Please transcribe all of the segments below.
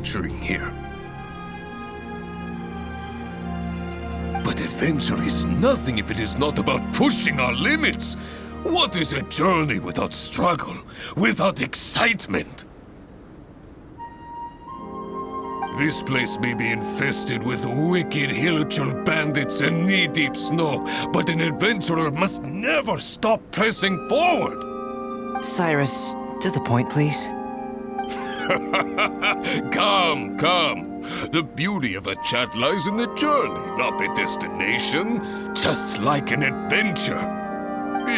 adventuring here. But adventure is nothing if it is not about pushing our limits. What is a journey without struggle, without excitement? This place may be infested with wicked hilichurl bandits and knee-deep snow, but an adventurer must never stop pressing forward! Cyrus, to the point, please. Come. The beauty of a chat lies in the journey, not the destination. Just like an adventure.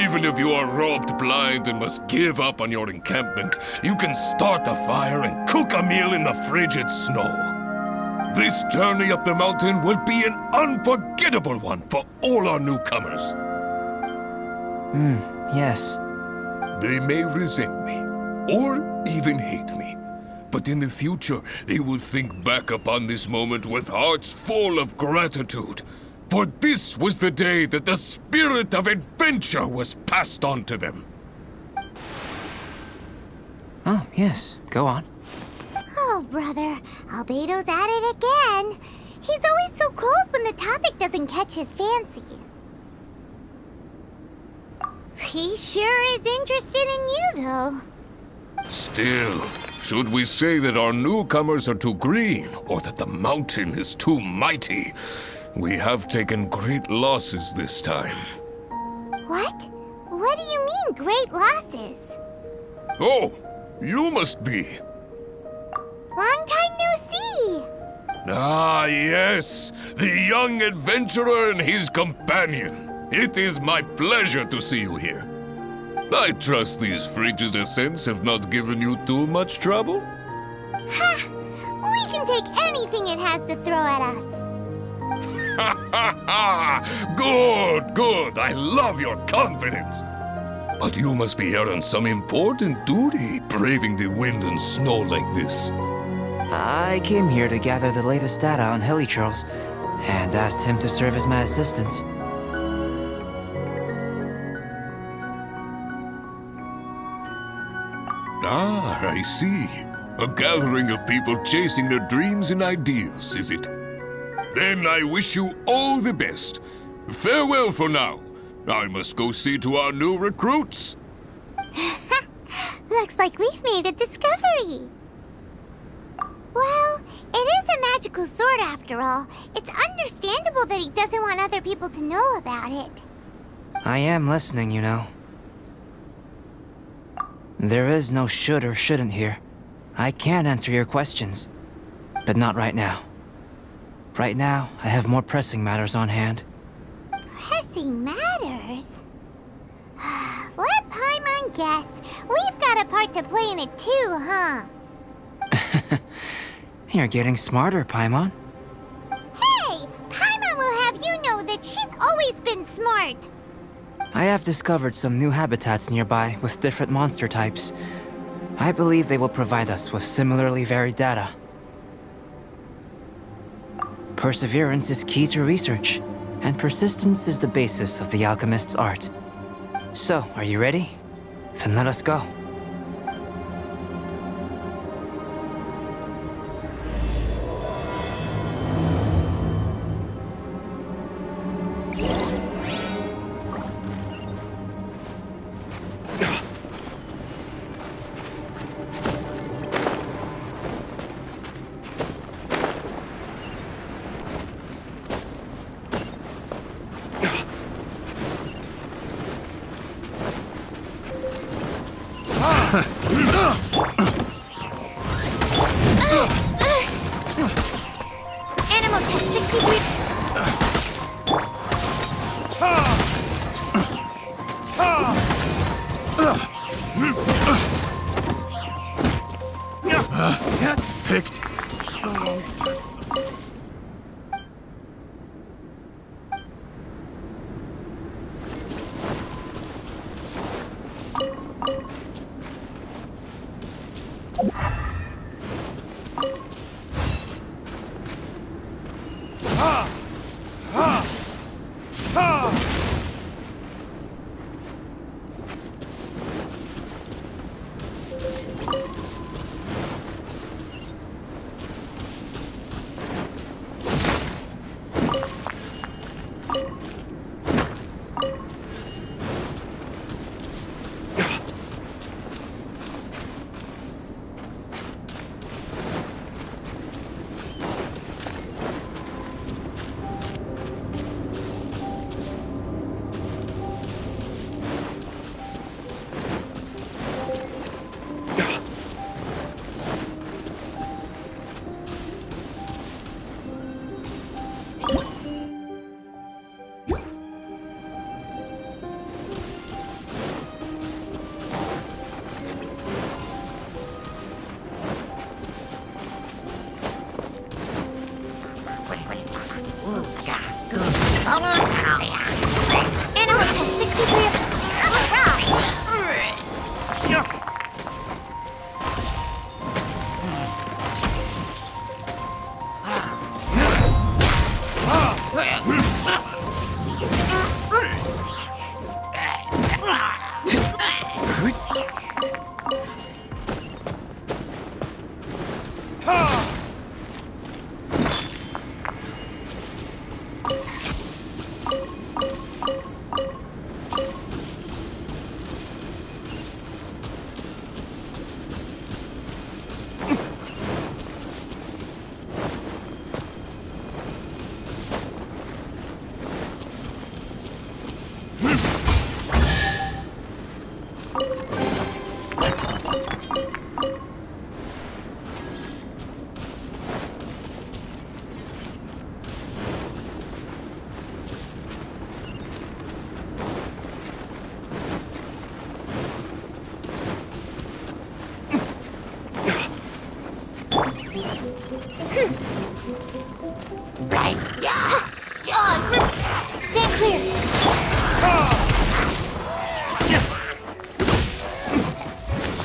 Even if you are robbed blind and must give up on your encampment, you can start a fire and cook a meal in the frigid snow. This journey up the mountain will be an unforgettable one for all our newcomers. Yes. They may resent me, or even hate me. But in the future, they will think back upon this moment with hearts full of gratitude. For this was the day that the spirit of adventure was passed on to them. Oh, yes. Go on. Oh, brother. Albedo's at it again. He's always so cold when the topic doesn't catch his fancy. He sure is interested in you, though. Still, should we say that our newcomers are too green, or that the mountain is too mighty? We have taken great losses this time. What? What do you mean, great losses? Oh, you must be. Long time no see. Ah, yes, the young adventurer and his companion. It is my pleasure to see you here. I trust these frigid ascents have not given you too much trouble? Ha! We can take anything it has to throw at us. Good. I love your confidence. But you must be here on some important duty, braving the wind and snow like this. I came here to gather the latest data on hilichurls, and asked him to serve as my assistant. Ah, I see. A gathering of people chasing their dreams and ideals, is it? Then I wish you all the best. Farewell for now. I must go see to our new recruits. Looks like we've made a discovery. Well, it is a magical sword after all. It's understandable that he doesn't want other people to know about it. I am listening, you know. There is no should or shouldn't here. I can answer your questions, but not right now. Right now, I have more pressing matters on hand. Pressing matters? Let Paimon guess. We've got a part to play in it too, huh? You're getting smarter, Paimon. Hey! Paimon will have you know that she's always been smart. I have discovered some new habitats nearby with different monster types. I believe they will provide us with similarly varied data. Perseverance is key to research, and persistence is the basis of the alchemist's art. So, are you ready? Then let us go. Animal test 63. Picked.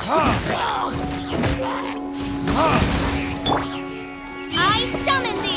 I summon thee!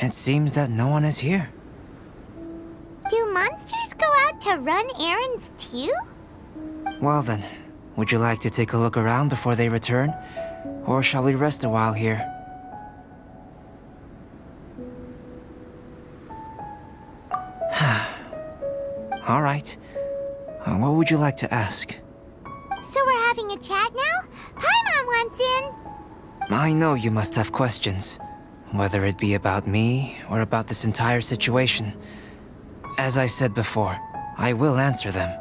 It seems that no one is here. Do monsters go out to run errands too? Well then, would you like to take a look around before they return? Or shall we rest a while here? All right. What would you like to ask? So we're having a chat now? Paimon wants in! I know you must have questions, whether it be about me or about this entire situation. As I said before, I will answer them,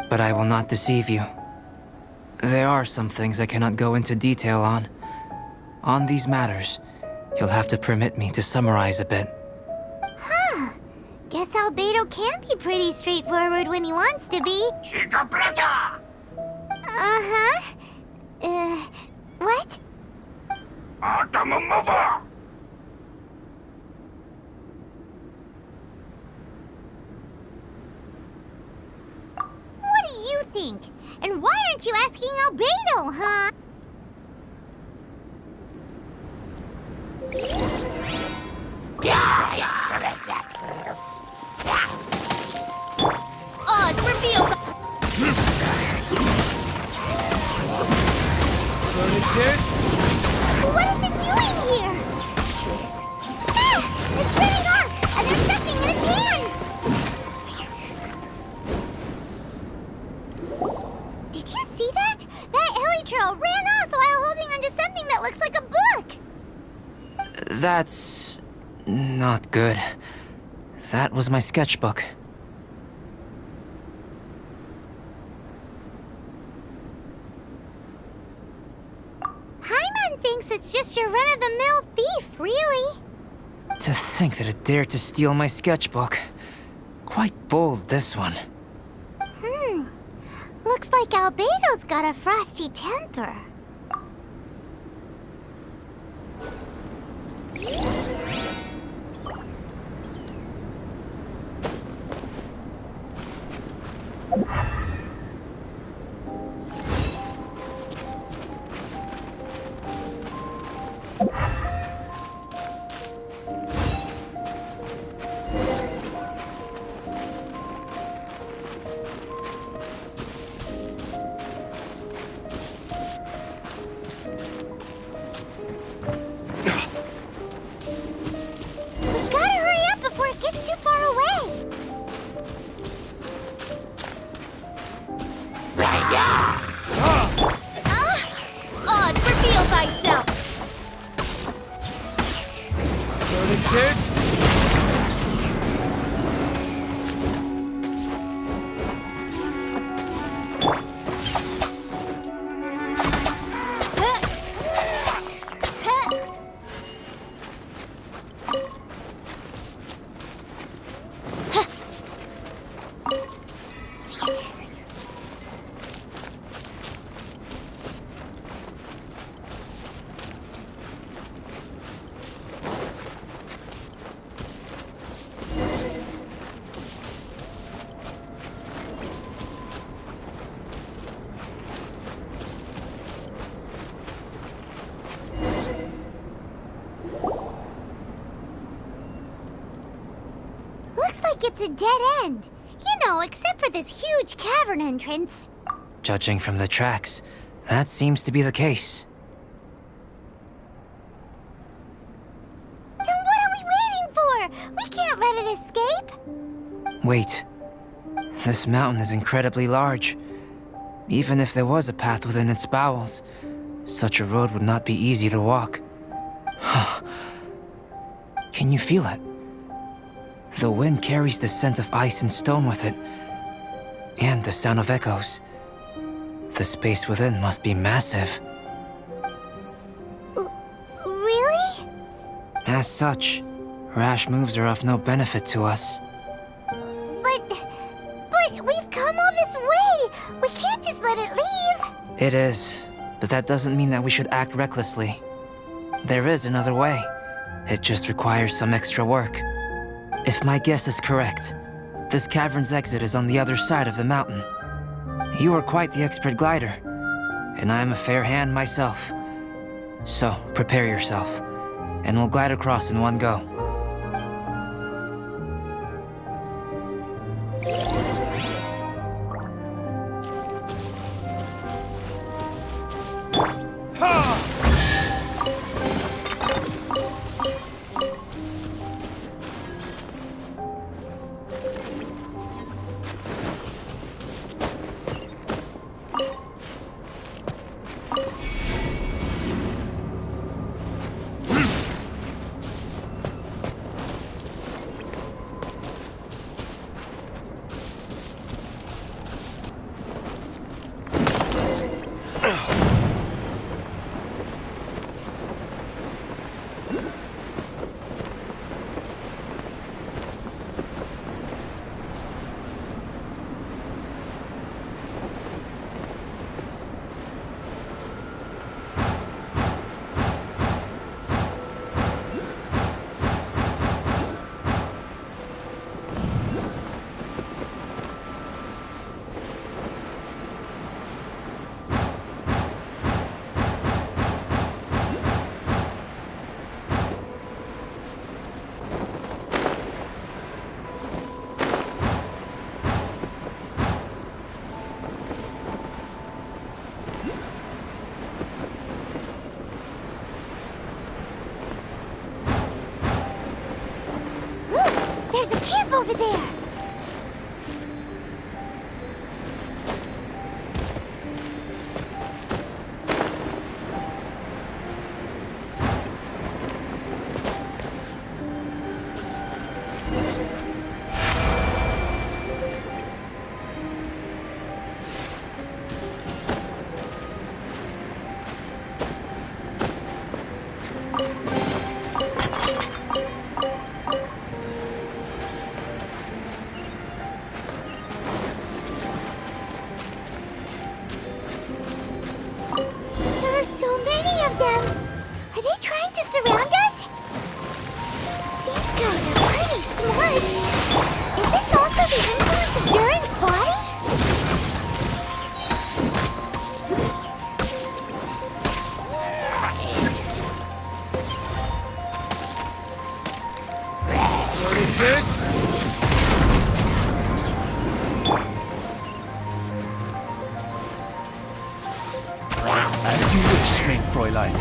but I will not deceive you. There are some things I cannot go into detail on. On these matters, you'll have to permit me to summarize a bit. Huh. Guess Albedo can be pretty straightforward when he wants to be. Uh-huh. What? What do you think? And why aren't you asking Albedo, huh? Oh, it's revealed. What is it doing here? Ah! It's running off, and there's nothing in its hands! Did you see that? That Elytra ran off while holding onto something that looks like a book! That's not good. That was my sketchbook. Paimon thinks it's just your run-of-the-mill thief, really. To think that it dared to steal my sketchbook. Quite bold, this one. Looks like Albedo's got a frosty temper. It's a dead end. You know, except for this huge cavern entrance. Judging from the tracks, that seems to be the case. Then what are we waiting for? We can't let it escape. Wait. This mountain is incredibly large. Even if there was a path within its bowels, such a road would not be easy to walk. Can you feel it? The wind carries the scent of ice and stone with it, and the sound of echoes. The space within must be massive. Really? As such, rash moves are of no benefit to us. But we've come all this way! We can't just let it leave! It is, but that doesn't mean that we should act recklessly. There is another way. It just requires some extra work. If my guess is correct, this cavern's exit is on the other side of the mountain. You are quite the expert glider, and I am a fair hand myself. So, prepare yourself, and we'll glide across in one go. Over there! As you wish, mein Fräulein.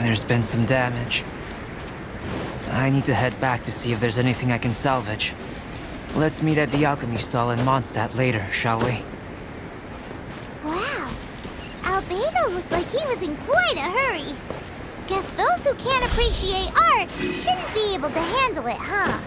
There's been some damage. I need to head back to see if there's anything I can salvage. Let's meet at the alchemy stall in Mondstadt later, shall we? Wow. Albedo looked like he was in quite a hurry. Guess those who can't appreciate art shouldn't be able to handle it, huh?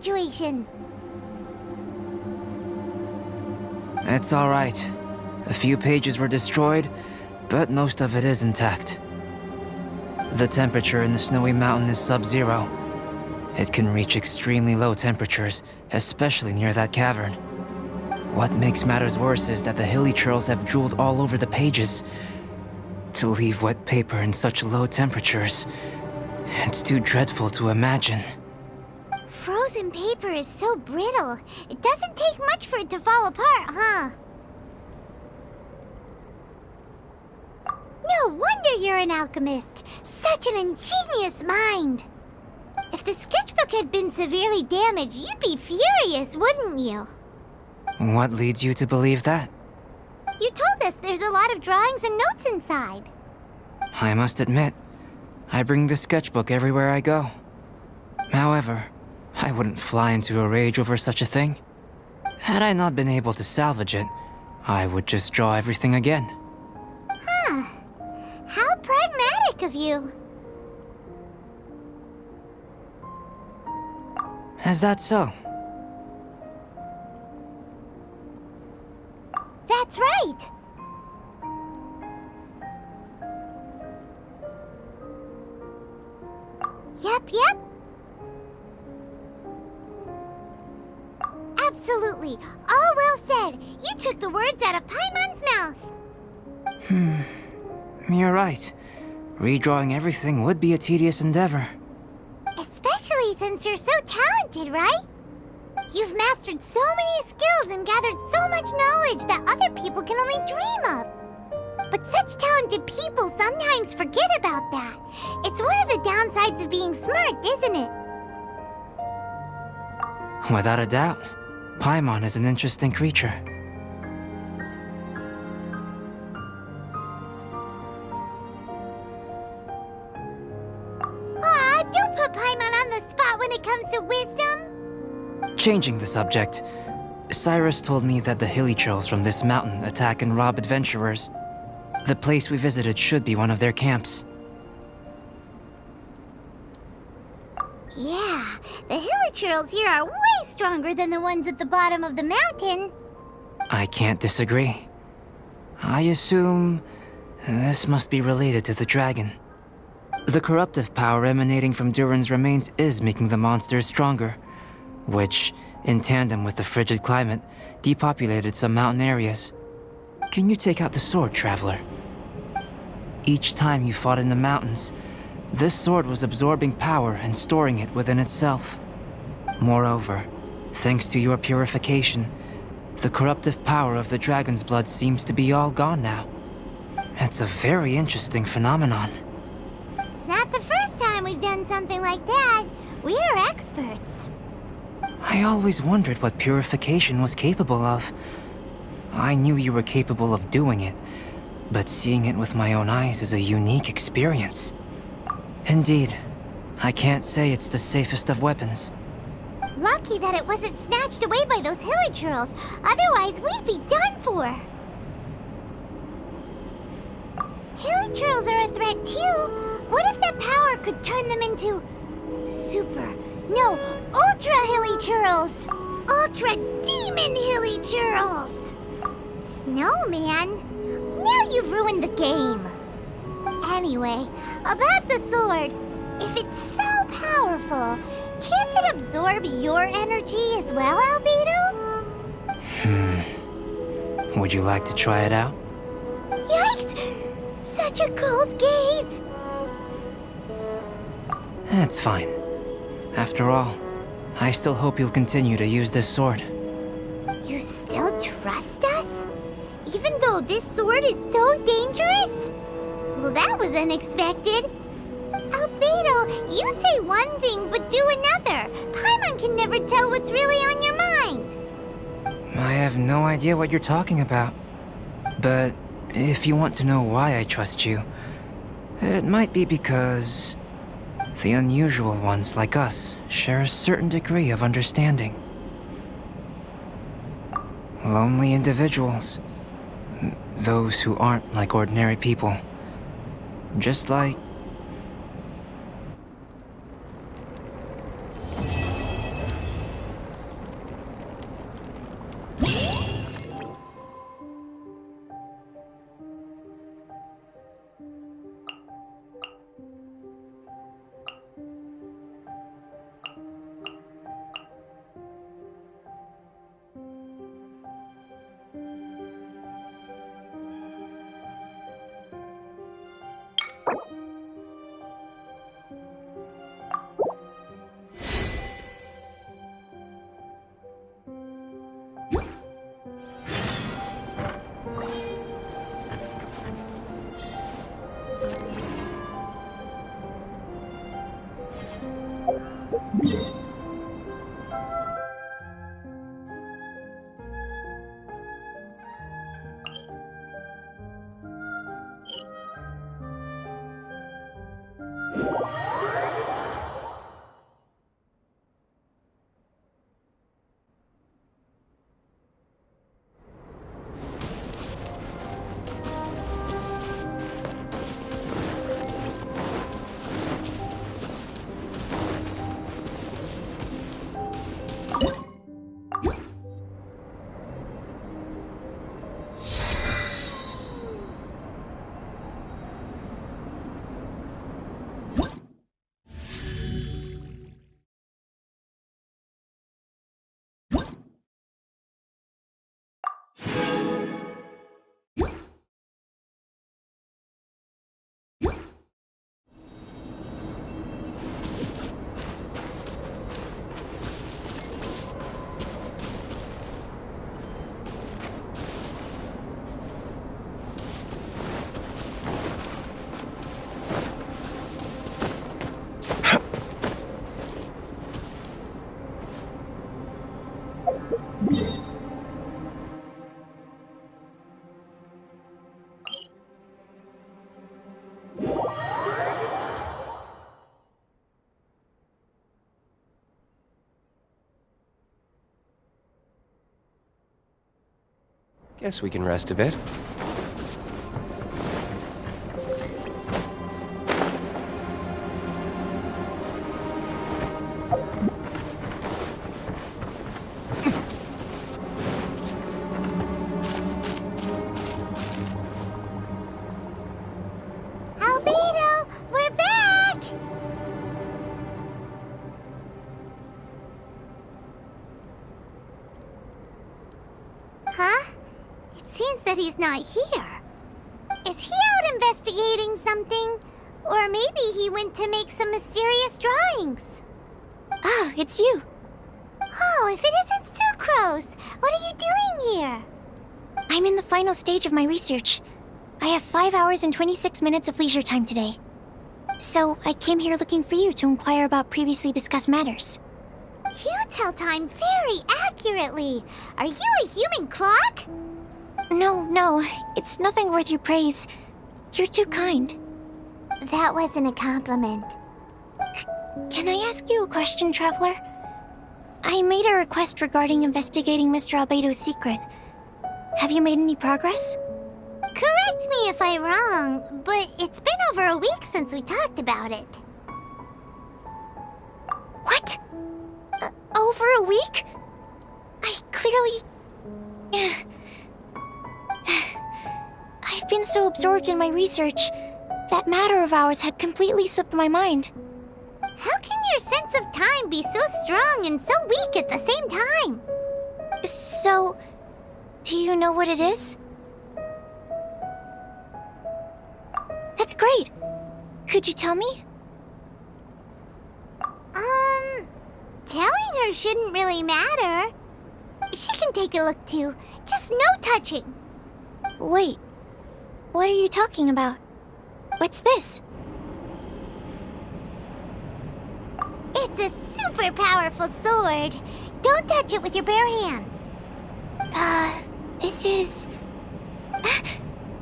situation? It's alright. A few pages were destroyed, but most of it is intact. The temperature in the snowy mountain is sub-zero. It can reach extremely low temperatures, especially near that cavern. What makes matters worse is that the hilly churls have drooled all over the pages. To leave wet paper in such low temperatures, it's too dreadful to imagine. Frozen paper is so brittle. It doesn't take much for it to fall apart, huh? No wonder you're an alchemist. Such an ingenious mind. If the sketchbook had been severely damaged, you'd be furious, wouldn't you? What leads you to believe that? You told us there's a lot of drawings and notes inside. I must admit, I bring this sketchbook everywhere I go. However, I wouldn't fly into a rage over such a thing. Had I not been able to salvage it, I would just draw everything again. Huh. How pragmatic of you. Is that so? That's right. Yep. Absolutely. All well said. You took the words out of Paimon's mouth. You're right. Redrawing everything would be a tedious endeavor. Especially since you're so talented, right? You've mastered so many skills and gathered so much knowledge that other people can only dream of. But such talented people sometimes forget about that. It's one of the downsides of being smart, isn't it? Without a doubt, Paimon is an interesting creature. Aw, don't put Paimon on the spot when it comes to wisdom. Changing the subject, Cyrus told me that the hilly trolls from this mountain attack and rob adventurers. The place we visited should be one of their camps. Yeah, the hilichurls here are way stronger than the ones at the bottom of the mountain. I can't disagree. I assume this must be related to the dragon. The corruptive power emanating from Durin's remains is making the monsters stronger, which, in tandem with the frigid climate, depopulated some mountain areas. Can you take out the sword, Traveler? Each time you fought in the mountains, this sword was absorbing power and storing it within itself. Moreover, thanks to your purification, the corruptive power of the dragon's blood seems to be all gone now. It's a very interesting phenomenon. It's not the first time we've done something like that. We're experts. I always wondered what purification was capable of. I knew you were capable of doing it, but seeing it with my own eyes is a unique experience. Indeed, I can't say it's the safest of weapons. Lucky that it wasn't snatched away by those hilichurls. Otherwise, we'd be done for. Hilichurls are a threat too. What if that power could turn them into ultra hilichurls? Ultra demon hilichurls! Snowman, now you've ruined the game. Anyway, about the sword. If it's so powerful, can't it absorb your energy as well, Albedo? Would you like to try it out? Yikes! Such a cold gaze! It's fine. After all, I still hope you'll continue to use this sword. You still trust us? Even though this sword is so dangerous? Well, that was unexpected. Albedo, you say one thing but do another. Paimon can never tell what's really on your mind. I have no idea what you're talking about. But if you want to know why I trust you, it might be because the unusual ones like us share a certain degree of understanding. Lonely individuals. Those who aren't like ordinary people. Just like... Guess we can rest a bit. Albedo, we're back! Huh? It seems that he's not here. Is he out investigating something? Or maybe he went to make some mysterious drawings. Oh, it's you. Oh, if it isn't Sucrose! What are you doing here? I'm in the final stage of my research. I have 5 hours and 26 minutes of leisure time today. So, I came here looking for you to inquire about previously discussed matters. You tell time very accurately. Are you a human clock? No, it's nothing worth your praise. You're too kind. That wasn't a compliment. Can I ask you a question, Traveler? I made a request regarding investigating Mr. Albedo's secret. Have you made any progress? Correct me if I'm wrong, but it's been over a week since we talked about it. What? Over a week? I clearly... I've been so absorbed in my research, that matter of ours had completely slipped my mind. How can your sense of time be so strong and so weak at the same time? So, do you know what it is? That's great. Could you tell me? Telling her shouldn't really matter. She can take a look too, just no touching. Wait, what are you talking about? What's this? It's a super powerful sword. Don't touch it with your bare hands. This is...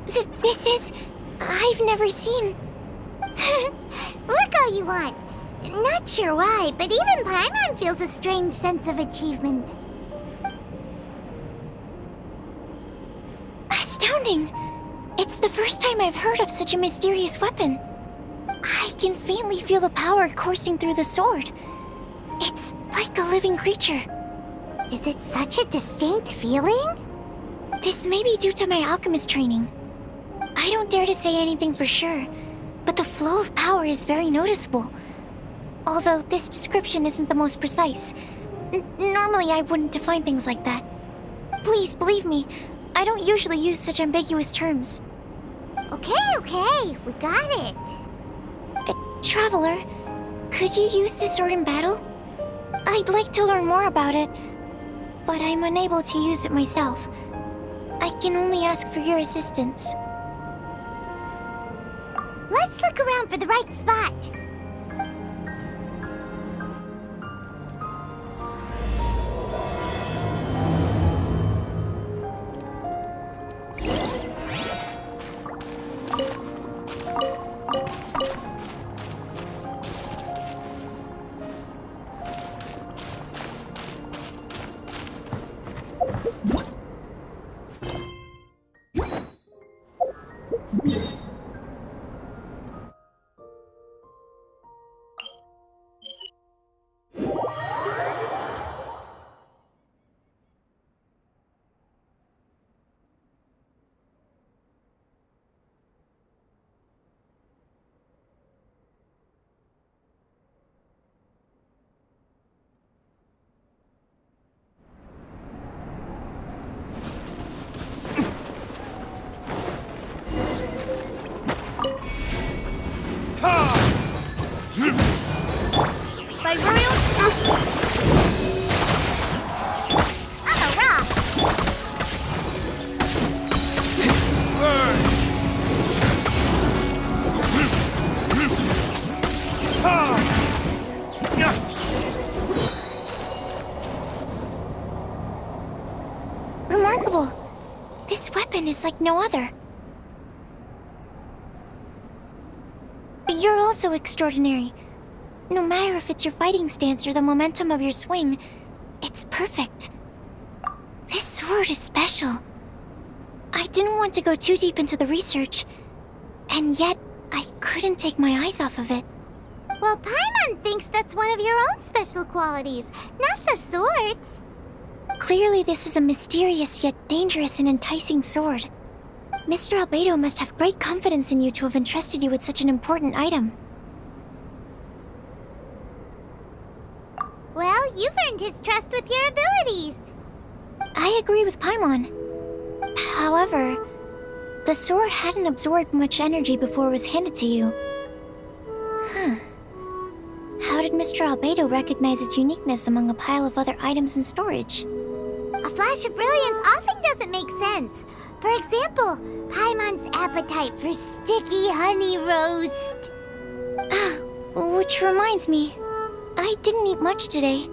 This is... I've never seen... Look all you want. Not sure why, but even Paimon feels a strange sense of achievement. Astounding! It's the first time I've heard of such a mysterious weapon. I can faintly feel the power coursing through the sword. It's like a living creature. Is it such a distinct feeling? This may be due to my alchemist training. I don't dare to say anything for sure, but the flow of power is very noticeable. Although this description isn't the most precise. Normally I wouldn't define things like that. Please, believe me, I don't usually use such ambiguous terms. Okay, we got it. Traveler, could you use this sword in battle? I'd like to learn more about it, but I'm unable to use it myself. I can only ask for your assistance. Let's look around for the right spot. is like no other. You're also extraordinary. No matter if it's your fighting stance or the momentum of your swing, it's perfect. This sword is special. I didn't want to go too deep into the research, and yet I couldn't take my eyes off of it. Well, Paimon thinks that's one of your own special qualities, not the sword's. Clearly this is a mysterious yet dangerous and enticing sword. Mr. Albedo must have great confidence in you to have entrusted you with such an important item. Well, you've earned his trust with your abilities. I agree with Paimon. However, the sword hadn't absorbed much energy before it was handed to you. Huh. How did Mr. Albedo recognize its uniqueness among a pile of other items in storage? A flash of brilliance often doesn't make sense. For example, Paimon's appetite for sticky honey roast. Which reminds me, I didn't eat much today.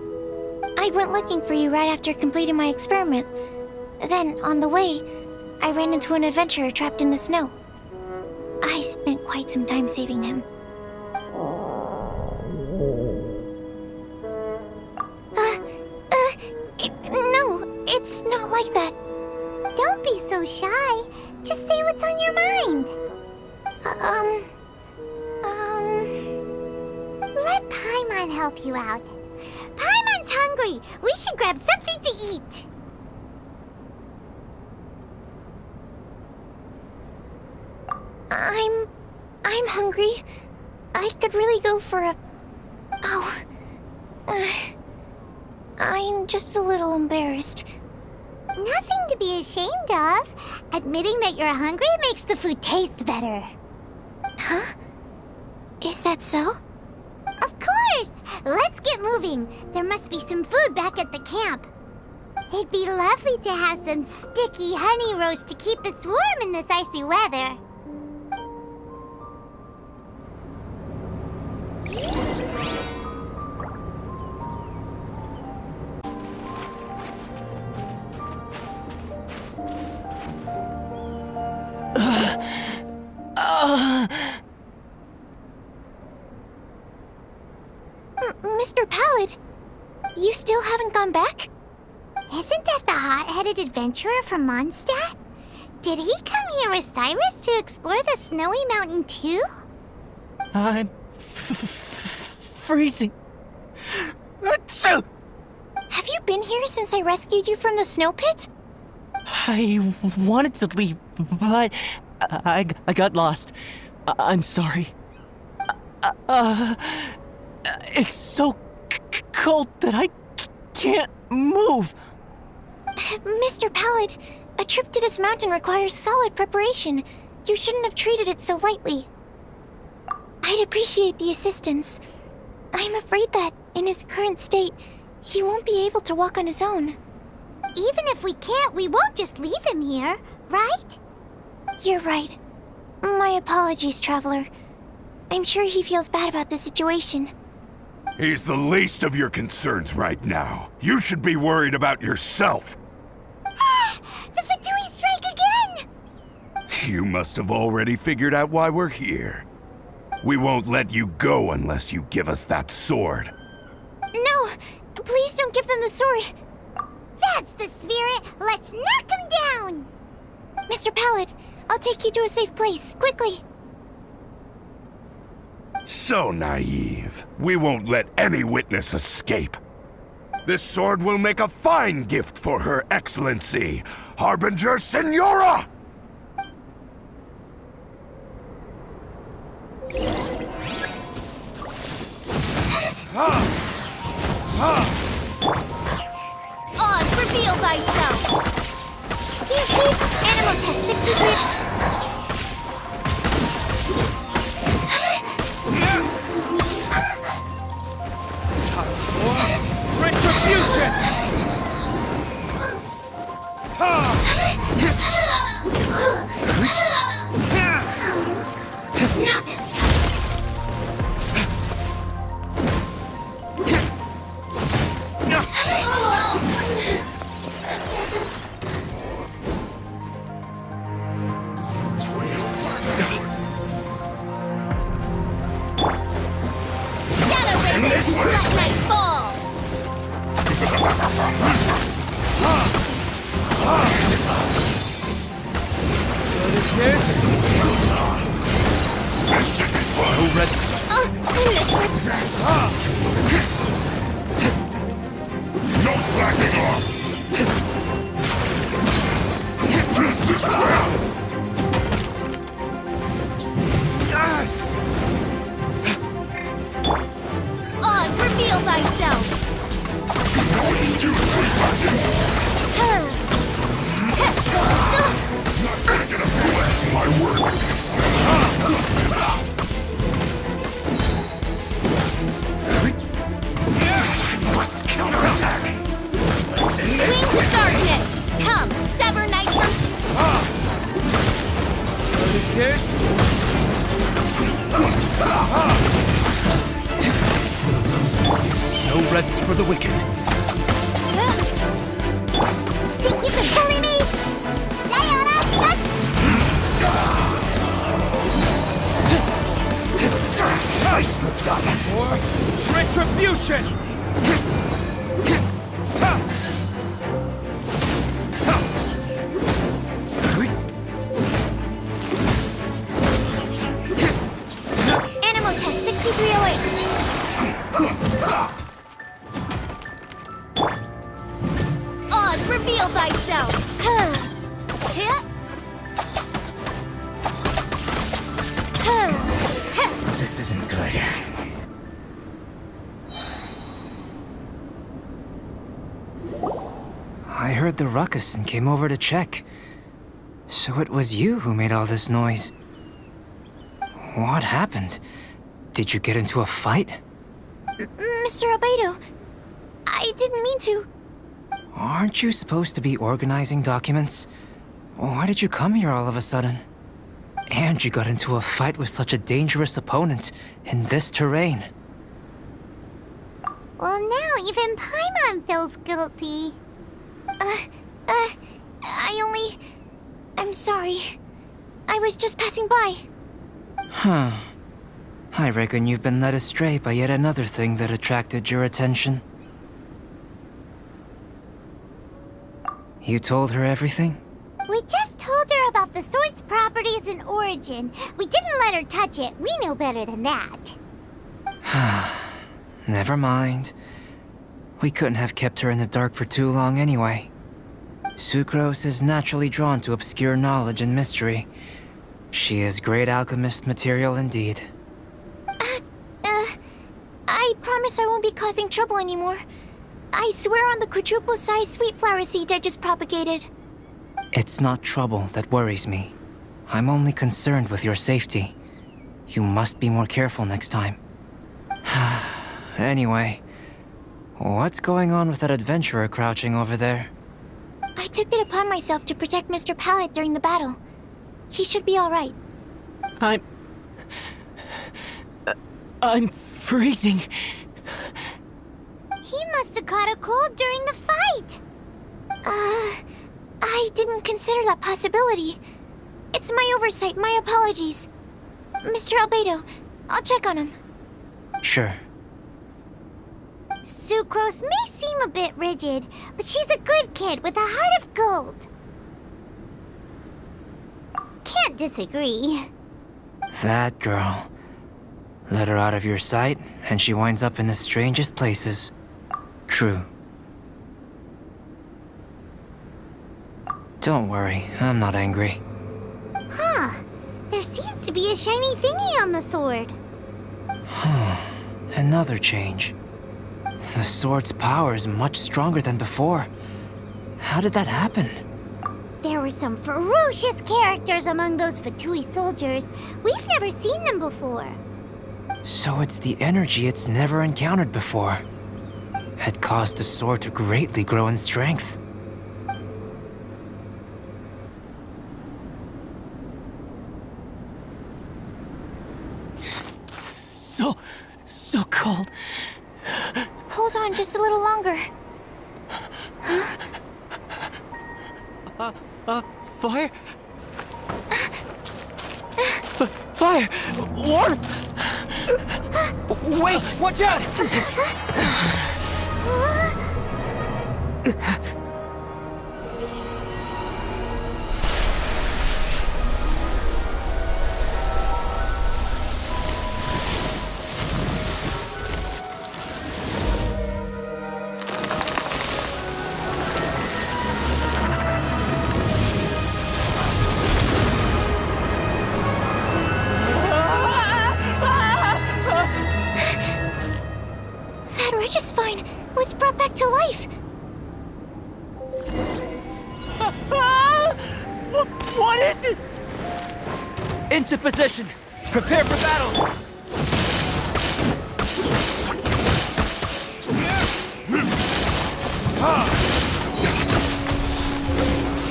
I went looking for you right after completing my experiment. Then, on the way, I ran into an adventurer trapped in the snow. I spent quite some time saving him. No, it's not like that. Don't be so shy. Just say what's on your mind. Let Paimon help you out. Paimon's hungry. We should grab something to eat. I'm hungry. I could really go for a... I'm just a little embarrassed. Nothing to be ashamed of. Admitting that you're hungry makes the food taste better. Huh? Is that so? Of course! Let's get moving. There must be some food back at the camp. It'd be lovely to have some sticky honey roast to keep us warm in this icy weather. Mr. Pallid, you still haven't gone back? Isn't that the hot-headed adventurer from Mondstadt? Did he come here with Cyrus to explore the snowy mountain too? I'm freezing. Have you been here since I rescued you from the snow pit? I wanted to leave, but I got lost. I'm sorry. It's so cold that I can't move. Mr. Pallid, a trip to this mountain requires solid preparation. You shouldn't have treated it so lightly. I'd appreciate the assistance. I'm afraid that, in his current state, he won't be able to walk on his own. Even if we can't, we won't just leave him here, right? You're right. My apologies, Traveler. I'm sure he feels bad about the situation. He's the least of your concerns right now. You should be worried about yourself. The Fatui strike again! You must have already figured out why we're here. We won't let you go unless you give us that sword. No! Please don't give them the sword! That's the spirit! Let's knock him down! Mr. Pallid, I'll take you to a safe place, quickly! So naive. We won't let any witness escape. This sword will make a fine gift for Her Excellency, Harbinger Signora! Oz, reveal thyself! Animal test 63. Retribution! Not this time! This way! Let night fall! This should be fun! No rest. I missed it. No slacking off! This is bad! Oz, reveal thyself! No excuse for slacking! Not gonna get a flesh my work! Must counterattack! What's in this? Wings of darkness! Come, sever night from... No rest for the wicked. Think you can bully me? I slipped up! Retribution! Animal test 6308. Oz, reveal thyself! This isn't good. I heard the ruckus and came over to check. So it was you who made all this noise. What happened? Did you get into a fight? Mr. Albedo, I didn't mean to. Aren't you supposed to be organizing documents? Why did you come here all of a sudden? And you got into a fight with such a dangerous opponent in this terrain. Well, now even Paimon feels guilty. I'm sorry. I was just passing by. Huh. I reckon you've been led astray by yet another thing that attracted your attention. You told her everything? We just told her about the sword's properties and origin. We didn't let her touch it. We know better than that. Never mind. We couldn't have kept her in the dark for too long anyway. Sucrose is naturally drawn to obscure knowledge and mystery. She is great alchemist material indeed. I promise I won't be causing trouble anymore. I swear on the quadruple-sized sweet flower seed I just propagated. It's not trouble that worries me. I'm only concerned with your safety. You must be more careful next time. Anyway, what's going on with that adventurer crouching over there? I took it upon myself to protect Mr. Pallet during the battle. He should be all right. I'm freezing. He must have caught a cold during the fight. I didn't consider that possibility. It's my oversight, my apologies. Mr. Albedo, I'll check on him. Sure. Sucrose may seem a bit rigid, but she's a good kid with a heart of gold. Can't disagree. That girl. Let her out of your sight, and she winds up in the strangest places. True. Don't worry, I'm not angry. Huh. There seems to be a shiny thingy on the sword. Another change. The sword's power is much stronger than before. How did that happen? There were some ferocious characters among those Fatui soldiers. We've never seen them before. So it's the energy it's never encountered before. It caused the sword to greatly grow in strength. So cold. Hold on just a little longer. Fire? Fire! fire! Warmth! Wait! Watch out! That Regis-Vine was brought back to life. What is it? Into position. Prepare for battle.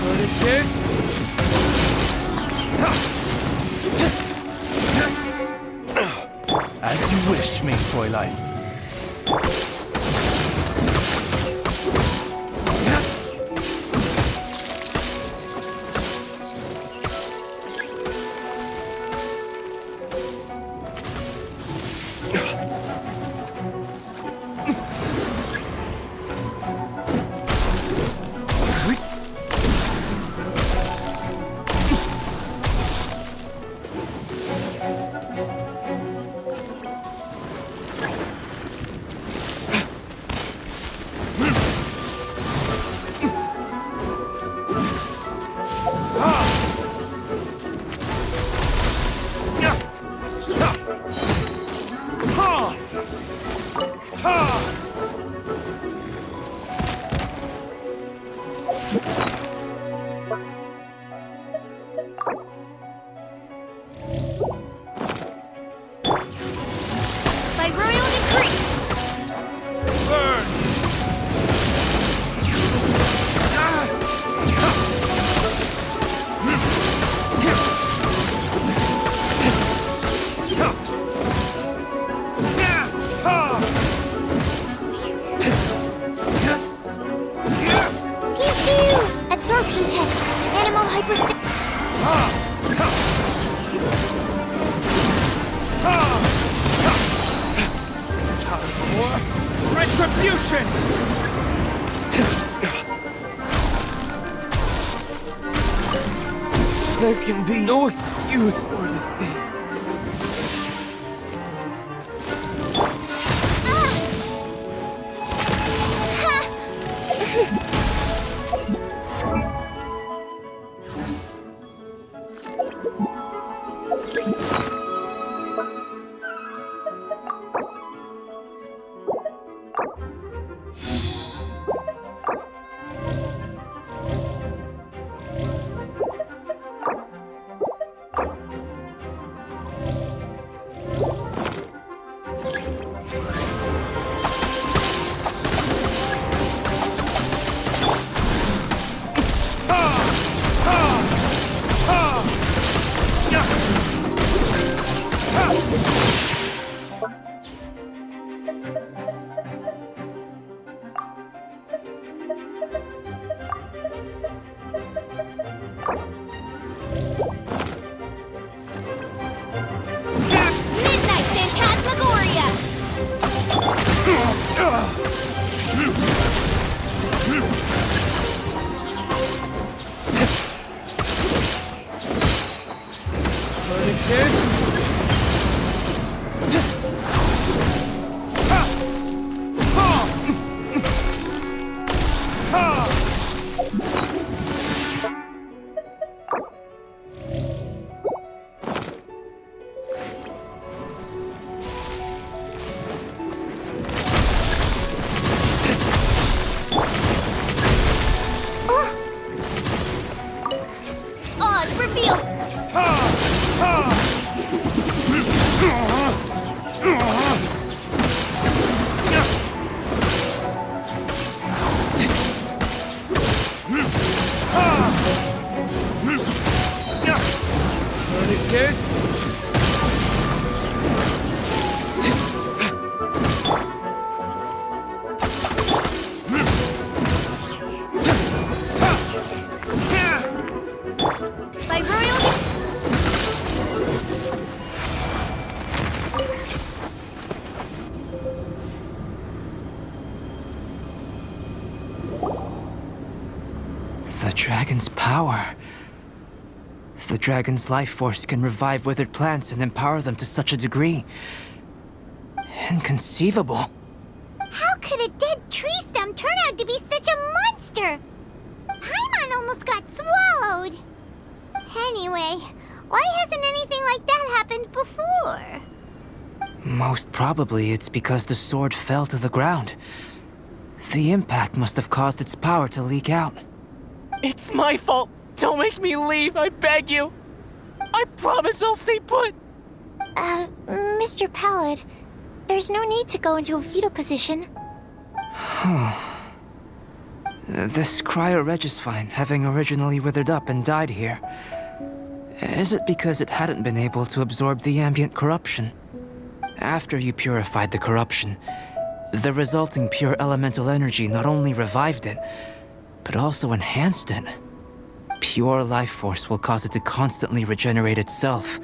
What it is? As you wish, mein Fräulein. By royal decree. Burn! Pew! Absorption test. Animal hyperstimulation. Time for retribution! There can be no excuse for the thing. Midnight Phantasmagoria. What it is? dragon's power. The dragon's life force can revive withered plants and empower them to such a degree. Inconceivable. How could a dead tree stem turn out to be such a monster? Paimon almost got swallowed. Anyway, why hasn't anything like that happened before? Most probably it's because the sword fell to the ground. The impact must have caused its power to leak out. It's my fault. Don't make me leave, I beg you. I promise I'll stay put. Mr. Pallid, there's no need to go into a fetal position. This cryoregis having originally withered up and died here. Is it because it hadn't been able to absorb the ambient corruption? After you purified the corruption, the resulting pure elemental energy not only revived it, but also enhanced it. Pure life force will cause it to constantly regenerate itself,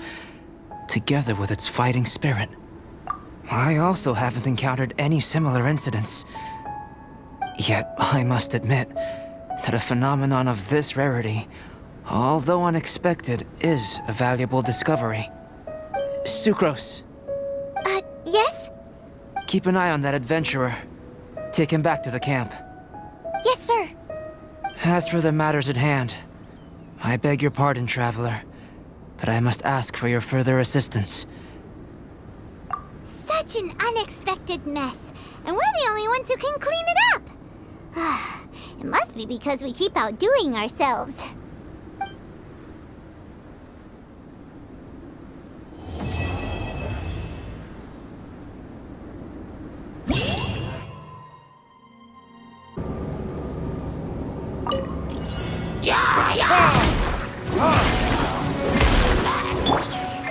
together with its fighting spirit. I also haven't encountered any similar incidents. Yet, I must admit that a phenomenon of this rarity, although unexpected, is a valuable discovery. Sucrose, Yes? keep an eye on that adventurer. Take him back to the camp. Yes, sir. As for the matters at hand, I beg your pardon, traveler, but I must ask for your further assistance. Such an unexpected mess, and we're the only ones who can clean it up. It must be because we keep outdoing ourselves.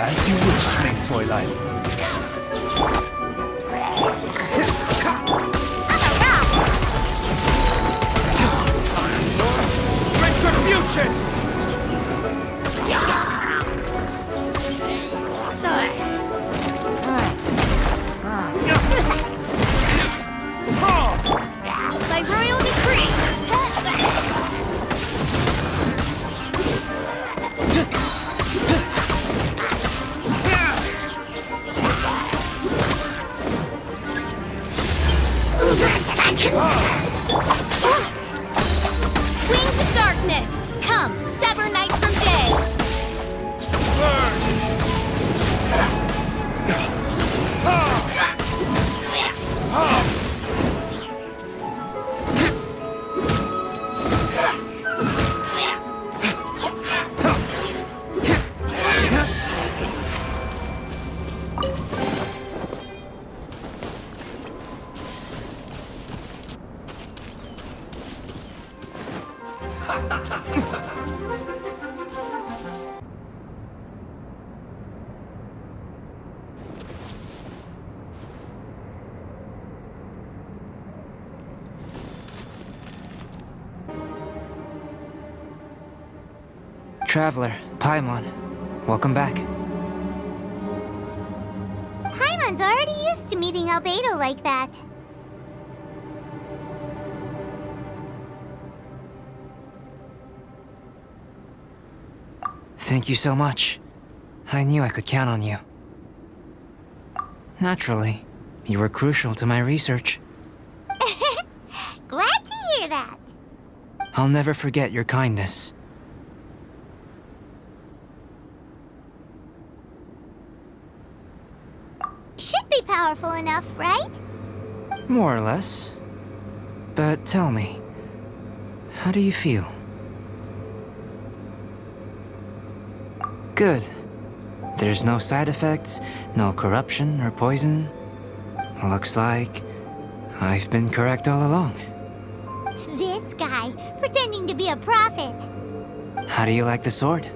As you wish, mein Fräulein. Retribution! By royal decree. Wings of darkness, come, sever night from day. Traveler, Paimon, welcome back. Paimon's already used to meeting Albedo like that. Thank you so much. I knew I could count on you. Naturally, you were crucial to my research. Glad to hear that. I'll never forget your kindness. Should be powerful enough, right? More or less. But tell me, how do you feel? Good. There's no side effects, no corruption or poison. Looks like I've been correct all along. This guy, pretending to be a prophet. How do you like the sword?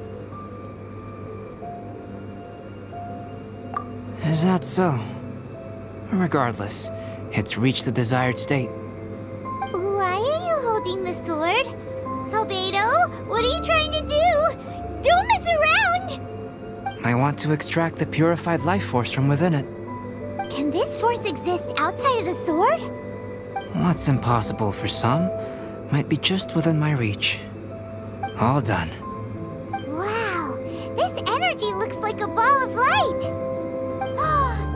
Is that so? Regardless, it's reached the desired state. Why are you holding the sword? Albedo, what are you trying to do? Don't mess around! I want to extract the purified life force from within it. Can this force exist outside of the sword? What's impossible for some might be just within my reach. All done. Wow, this energy looks like a ball of light.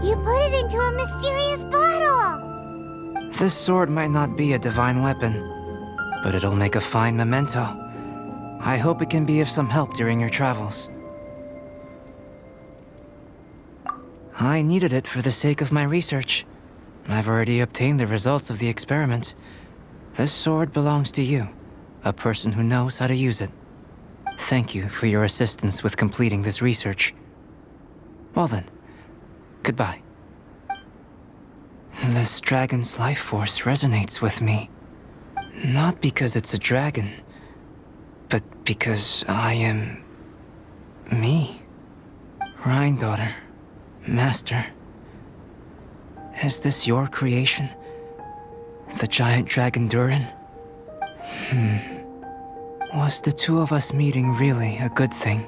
You put it into a mysterious bottle. This sword might not be a divine weapon, but it'll make a fine memento. I hope it can be of some help during your travels. I needed it for the sake of my research. I've already obtained the results of the experiment. This sword belongs to you, a person who knows how to use it. Thank you for your assistance with completing this research. Well then, goodbye. This dragon's life force resonates with me. Not because it's a dragon, but because I am... me. Rhine-daughter, Master. Is this your creation? The giant dragon Durin? Was the two of us meeting really a good thing?